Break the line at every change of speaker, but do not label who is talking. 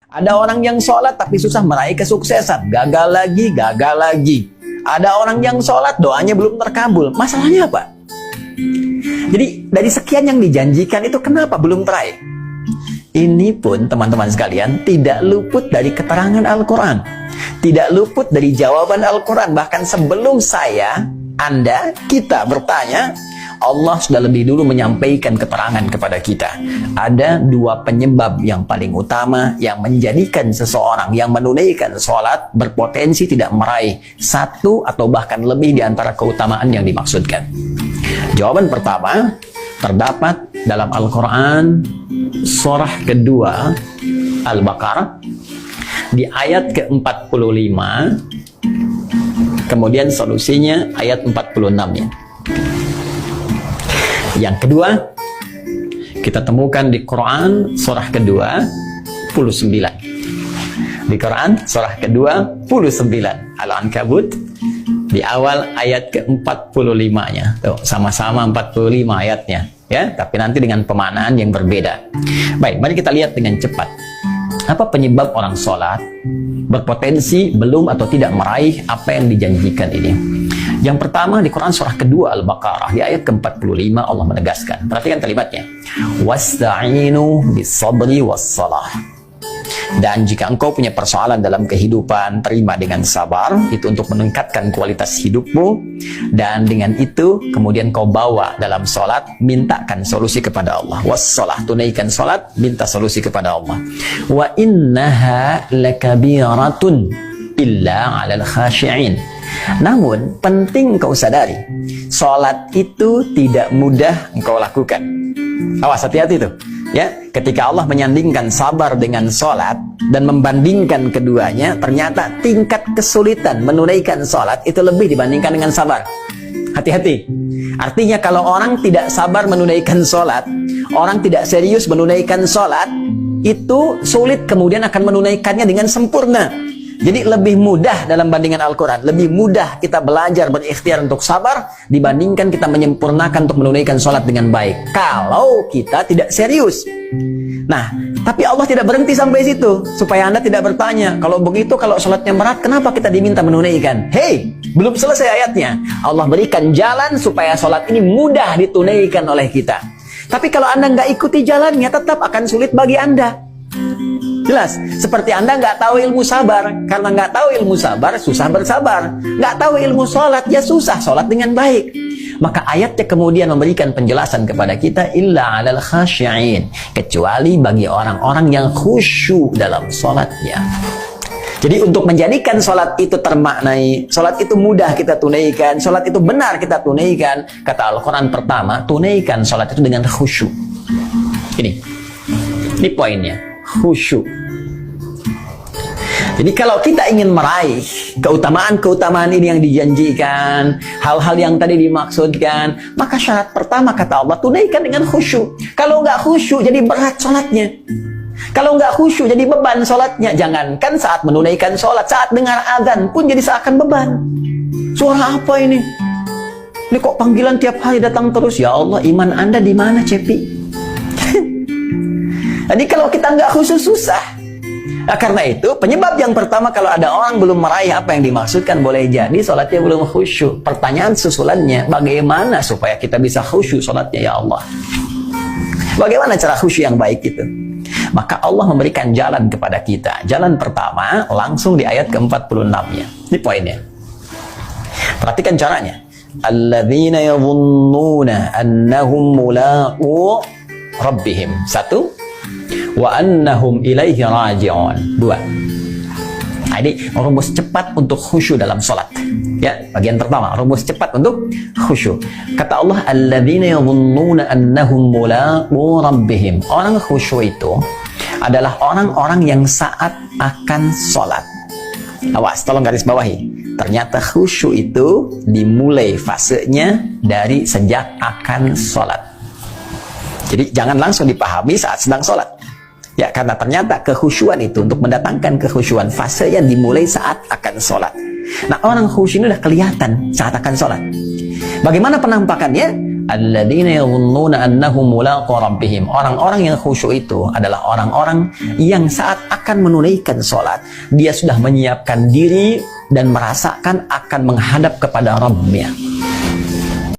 Ada orang yang sholat tapi susah meraih kesuksesan. Gagal lagi, gagal lagi. Ada orang yang sholat doanya belum terkabul. Masalahnya apa? Jadi dari sekian yang dijanjikan itu kenapa belum teraih? Ini pun teman-teman sekalian tidak luput dari keterangan Al-Quran. Tidak luput dari jawaban Al-Quran. Bahkan sebelum saya, Anda, kita bertanya, Allah sudah lebih dulu menyampaikan keterangan kepada kita. Ada dua penyebab yang paling utama yang menjadikan seseorang yang menunaikan sholat berpotensi tidak meraih satu atau bahkan lebih di antara keutamaan yang dimaksudkan. Jawaban pertama terdapat dalam Al-Quran surah kedua Al-Baqarah di ayat ke-45, kemudian solusinya ayat 46-nya. Yang kedua, kita temukan di Quran surah kedua 29. Di Quran surah kedua 29 Al-Ankabut di awal ayat ke-45-nya. Tuh, sama-sama 45 ayatnya, ya, tapi nanti dengan pemaknaan yang berbeda. Baik, mari kita lihat dengan cepat. Apa penyebab orang sholat berpotensi belum atau tidak meraih apa yang dijanjikan ini? Yang pertama di Quran surah kedua Al-Baqarah di ayat ke-45 Allah menegaskan. Perhatikan kalimatnya. Wasta'inu bis-sabri was-salah. Dan jika engkau punya persoalan dalam kehidupan, terima dengan sabar. Itu untuk meningkatkan kualitas hidupmu. Dan dengan itu, kemudian kau bawa dalam sholat, mintakan solusi kepada Allah. Was-salah, tunaikan sholat, minta solusi kepada Allah. Wa innaha lakabiratun illa 'alal khashi'in. Namun, penting kau sadari, sholat itu tidak mudah engkau lakukan. Awas, hati-hati tuh. Ya, ketika Allah menyandingkan sabar dengan sholat dan membandingkan keduanya, ternyata tingkat kesulitan menunaikan sholat itu lebih dibandingkan dengan sabar. Hati-hati. Artinya kalau orang tidak sabar menunaikan sholat, orang tidak serius menunaikan sholat, itu sulit kemudian akan menunaikannya dengan sempurna. Jadi lebih mudah dalam bandingan Al-Quran, lebih mudah kita belajar berikhtiar untuk sabar dibandingkan kita menyempurnakan untuk menunaikan sholat dengan baik. Kalau kita tidak serius. Nah, tapi Allah tidak berhenti sampai situ. Supaya Anda tidak bertanya, kalau begitu, kalau sholatnya berat, kenapa kita diminta menunaikan? Hei, belum selesai ayatnya. Allah berikan jalan supaya sholat ini mudah ditunaikan oleh kita. Tapi kalau Anda nggak ikuti jalannya, tetap akan sulit bagi Anda. Jelas, seperti Anda nggak tahu ilmu sabar. Karena nggak tahu ilmu sabar, susah bersabar. Nggak tahu ilmu sholat, ya susah sholat dengan baik. Maka ayatnya kemudian memberikan penjelasan kepada kita, illa 'alal khashi'in, kecuali bagi orang-orang yang khusyuk dalam sholatnya. Jadi untuk menjadikan sholat itu termaknai, sholat itu mudah kita tunaikan, sholat itu benar kita tunaikan, kata Al-Quran pertama, tunaikan sholat itu dengan khusyuk. Ini poinnya, khusyuk. Jadi kalau kita ingin meraih keutamaan-keutamaan ini yang dijanjikan, hal-hal yang tadi dimaksudkan, maka syarat pertama kata Allah, tunaikan dengan khusyuk. Kalau nggak khusyuk, jadi berat sholatnya. Kalau nggak khusyuk, jadi beban sholatnya. Jangankan saat menunaikan sholat, saat dengar azan pun jadi seakan beban. Suara apa ini? Ini kok panggilan tiap hari datang terus? Ya Allah, iman Anda di mana, Cepi? Jadi kalau kita nggak khusyuk, susah. Nah, karena itu penyebab yang pertama, kalau ada orang belum meraih apa yang dimaksudkan, boleh jadi sholatnya belum khusyuk. Pertanyaan susulannya, bagaimana supaya kita bisa khusyuk sholatnya, ya Allah? Bagaimana cara khusyuk yang baik itu? Maka Allah memberikan jalan kepada kita. Jalan pertama langsung di ayat ke-46-nya. Ini poinnya. Perhatikan caranya. Alladzina yadhunnuna annahum mulaqu rabbihim. Satu. Wa annahum ilaihi raji'un. Dua. Nah, ini rumus cepat untuk khusyuk dalam sholat. Ya, bagian pertama, rumus cepat untuk khusyuk. Kata Allah, alladzina yadhunnuna annahum mulaqu rabbihim. Orang khusyuk itu adalah orang-orang yang saat akan sholat. Awas, tolong garis bawahi. Ternyata khusyuk itu dimulai fasenya dari sejak akan sholat. Jadi jangan langsung dipahami saat sedang sholat. Ya, karena ternyata kekhusyuan itu untuk mendatangkan kekhusyuan fase yang dimulai saat akan sholat. Nah, orang khusyuk ini udah kelihatan saat akan sholat. Bagaimana penampakannya? alladzina yadhunnuna annahum mulaqu rabbihim. Orang-orang yang khusyuk itu adalah orang-orang yang saat akan menunaikan sholat, dia sudah menyiapkan diri dan merasakan akan menghadap kepada Rabbnya.